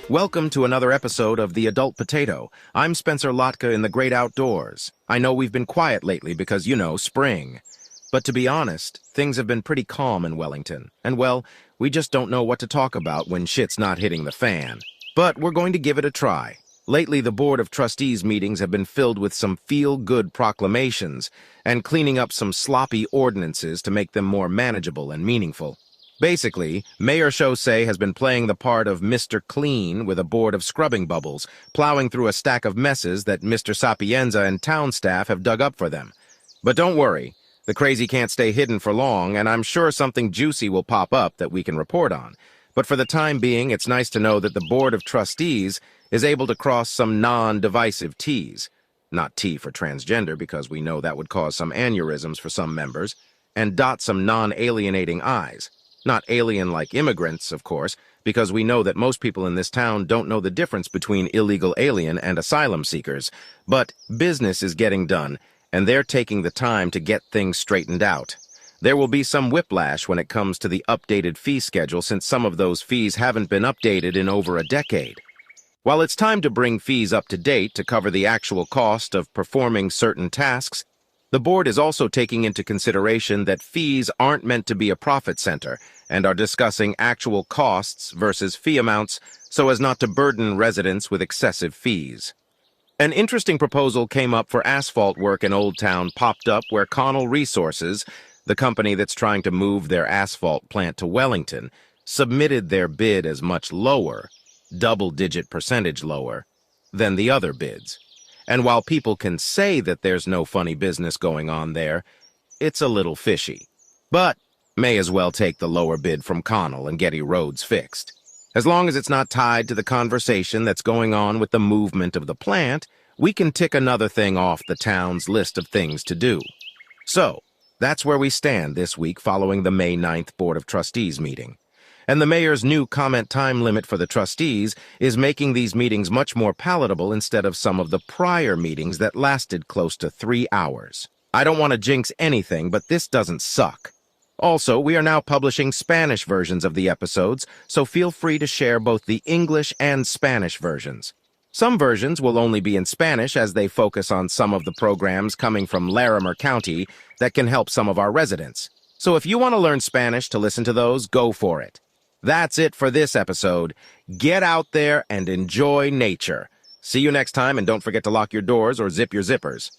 Welcome to another episode of The Adult Potato. I'm Spencer Lotka in the great outdoors. I know we've been quiet lately because, spring. But to be honest, things have been pretty calm in Wellington. And well, we just don't know what to talk about when shit's not hitting the fan. But we're going to give it a try. Lately, the Board of Trustees meetings have been filled with some feel-good proclamations and cleaning up some sloppy ordinances to make them more manageable and meaningful. Basically, Mayor Chaussee has been playing the part of Mr. Clean with a board of scrubbing bubbles, plowing through a stack of messes that Mr. Sapienza and town staff have dug up for them. But don't worry, the crazy can't stay hidden for long, and I'm sure something juicy will pop up that we can report on. But for the time being, it's nice to know that the Board of Trustees is able to cross some non-divisive T's. Not T for transgender, because we know that would cause some aneurysms for some members, and dot some non-alienating I's. Not alien like immigrants, of course, because we know that most people in this town don't know the difference between illegal alien and asylum seekers. But business is getting done, and they're taking the time to get things straightened out. There will be some whiplash when it comes to the updated fee schedule, since some of those fees haven't been updated in over a decade. While it's time to bring fees up to date to cover the actual cost of performing certain tasks, the board is also taking into consideration that fees aren't meant to be a profit center and are discussing actual costs versus fee amounts so as not to burden residents with excessive fees. An interesting proposal came up for asphalt work in Old Town popped up where Connell Resources, the company that's trying to move their asphalt plant to Wellington, submitted their bid as much lower, double-digit percentage lower, than the other bids. And while people can say that there's no funny business going on there, it's a little fishy. But may as well take the lower bid from Connell and get roads fixed. As long as it's not tied to the conversation that's going on with the movement of the plant, we can tick another thing off the town's list of things to do. So, that's where we stand this week following the May 9th Board of Trustees meeting. And the mayor's new comment time limit for the trustees is making these meetings much more palatable instead of some of the prior meetings that lasted close to 3 hours. I don't want to jinx anything, but this doesn't suck. Also, we are now publishing Spanish versions of the episodes, so feel free to share both the English and Spanish versions. Some versions will only be in Spanish as they focus on some of the programs coming from Larimer County that can help some of our residents. So if you want to learn Spanish to listen to those, go for it. That's it for this episode. Get out there and enjoy nature. See you next time, and don't forget to lock your doors or zip your zippers.